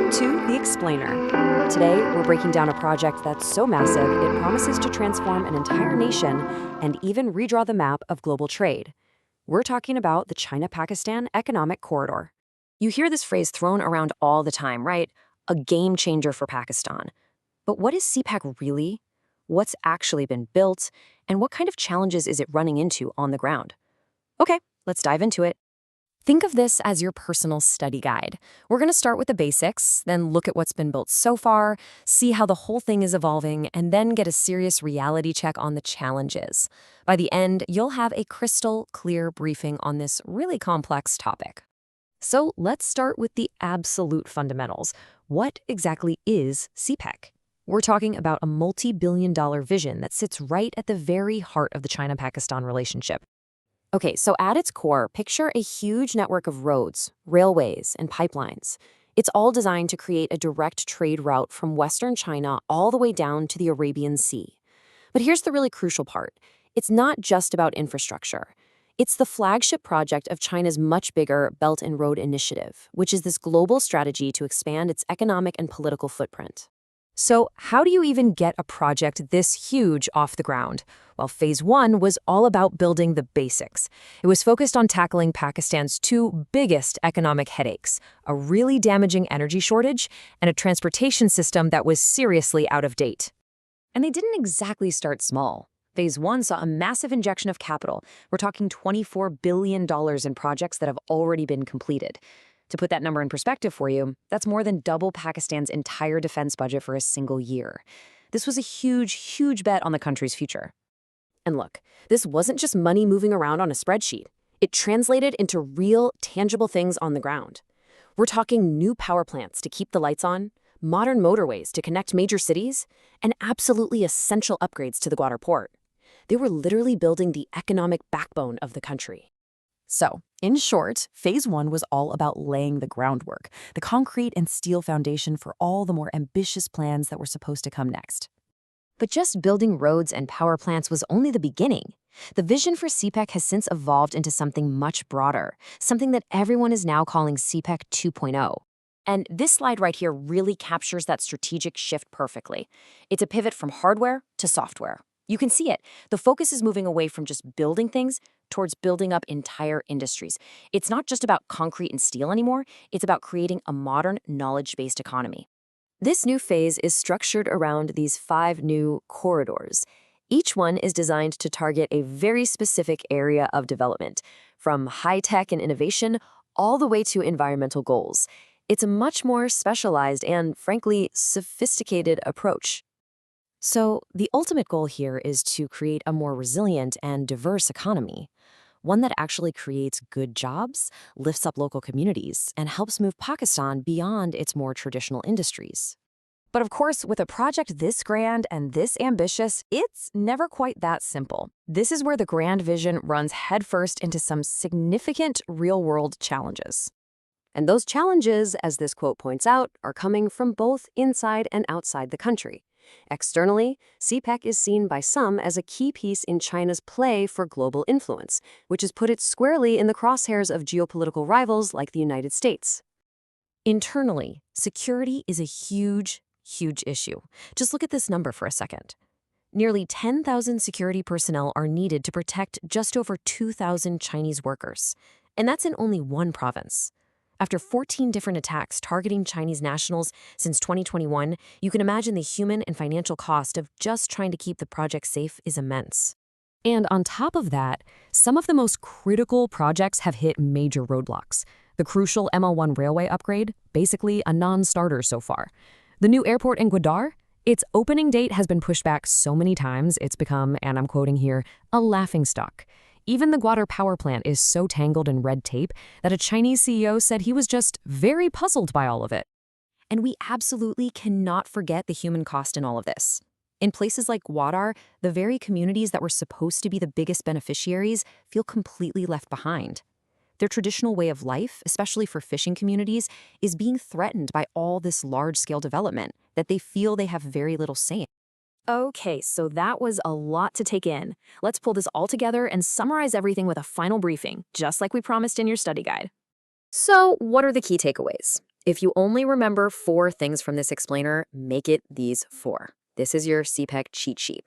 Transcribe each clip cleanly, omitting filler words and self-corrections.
Welcome to The Explainer. Today, we're breaking down a project that's so massive it promises to transform an entire nation and even redraw the map of global trade. We're talking about the China-Pakistan Economic Corridor. You hear this phrase thrown around all the time, right? A game changer for Pakistan. But what is CPEC really? What's actually been built? And what kind of challenges is it running into on the ground? Okay, let's dive into it. Think of this as your personal study guide. We're going to start with the basics, then look at what's been built so far, see how the whole thing is evolving, and then get a serious reality check on the challenges. By the end, you'll have a crystal clear briefing on this really complex topic. So let's start with the absolute fundamentals. What exactly is CPEC? We're talking about a multi-billion-dollar vision that sits right at the very heart of the China-Pakistan relationship. Okay, so at its core, picture a huge network of roads, railways, and pipelines. It's all designed to create a direct trade route from Western China all the way down to the Arabian Sea. But here's the really crucial part. It's not just about infrastructure. It's the flagship project of China's much bigger Belt and Road Initiative, which is this global strategy to expand its economic and political footprint. So how do you even get a project this huge off the ground? Well, Phase 1 was all about building the basics. It was focused on tackling Pakistan's two biggest economic headaches, a really damaging energy shortage and a transportation system that was seriously out of date. And they didn't exactly start small. Phase 1 saw a massive injection of capital. We're talking $24 billion in projects that have already been completed. To put that number in perspective for you, that's more than double Pakistan's entire defense budget for a single year. This was a huge, huge bet on the country's future. And look, this wasn't just money moving around on a spreadsheet. It translated into real, tangible things on the ground. We're talking new power plants to keep the lights on, modern motorways to connect major cities, and absolutely essential upgrades to the Gwadar port. They were literally building the economic backbone of the country. So, in short, Phase 1 was all about laying the groundwork, the concrete and steel foundation for all the more ambitious plans that were supposed to come next. But just building roads and power plants was only the beginning. The vision for CPEC has since evolved into something much broader, something that everyone is now calling CPEC 2.0. And this slide right here really captures that strategic shift perfectly. It's a pivot from hardware to software. You can see it. The focus is moving away from just building things towards building up entire industries. It's not just about concrete and steel anymore. It's about creating a modern, knowledge-based economy. This new phase is structured around these 5 new corridors. Each one is designed to target a very specific area of development, from high-tech and innovation all the way to environmental goals. It's a much more specialized and, frankly, sophisticated approach. So, the ultimate goal here is to create a more resilient and diverse economy, one that actually creates good jobs, lifts up local communities, and helps move Pakistan beyond its more traditional industries. But of course, with a project this grand and this ambitious, it's never quite that simple. This is where the grand vision runs headfirst into some significant real-world challenges. And those challenges, as this quote points out, are coming from both inside and outside the country. Externally, CPEC is seen by some as a key piece in China's play for global influence, which has put it squarely in the crosshairs of geopolitical rivals like the United States. Internally, security is a huge, huge issue. Just look at this number for a second. Nearly 10,000 security personnel are needed to protect just over 2,000 Chinese workers, and that's in only one province. After 14 different attacks targeting Chinese nationals since 2021, you can imagine the human and financial cost of just trying to keep the project safe is immense. And on top of that, some of the most critical projects have hit major roadblocks. The crucial ML1 railway upgrade, basically a non-starter so far. The new airport in Gwadar, its opening date has been pushed back so many times it's become, and I'm quoting here, a laughingstock. Even the Gwadar power plant is so tangled in red tape that a Chinese CEO said he was just very puzzled by all of it. And we absolutely cannot forget the human cost in all of this. In places like Gwadar, the very communities that were supposed to be the biggest beneficiaries feel completely left behind. Their traditional way of life, especially for fishing communities, is being threatened by all this large-scale development that they feel they have very little say in. Okay, so that was a lot to take in. Let's pull this all together and summarize everything with a final briefing, just like we promised in your study guide. So, what are the key takeaways? If you only remember 4 things from this explainer, make it these 4. This is your CPEC cheat sheet.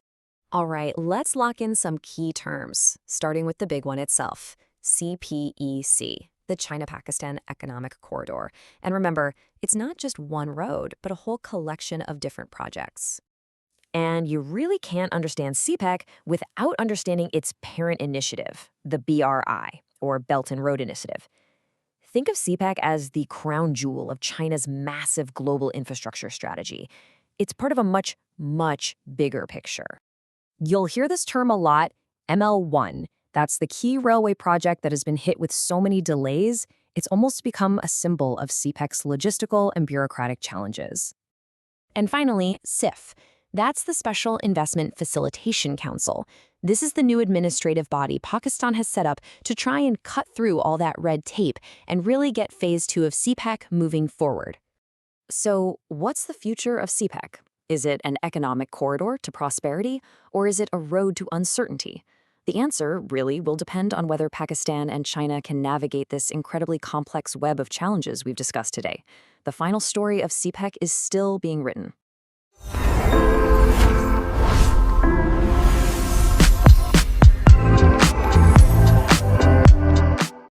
All right, let's lock in some key terms, starting with the big one itself, CPEC, the China-Pakistan Economic Corridor. And remember, it's not just one road, but a whole collection of different projects. And you really can't understand CPEC without understanding its parent initiative, the BRI, or Belt and Road Initiative. Think of CPEC as the crown jewel of China's massive global infrastructure strategy. It's part of a much, much bigger picture. You'll hear this term a lot, ML1. That's the key railway project that has been hit with so many delays, it's almost become a symbol of CPEC's logistical and bureaucratic challenges. And finally, SIF. That's the Special Investment Facilitation Council. This is the new administrative body Pakistan has set up to try and cut through all that red tape and really get Phase 2 of CPEC moving forward. So, what's the future of CPEC? Is it an economic corridor to prosperity, or is it a road to uncertainty? The answer really will depend on whether Pakistan and China can navigate this incredibly complex web of challenges we've discussed today. The final story of CPEC is still being written.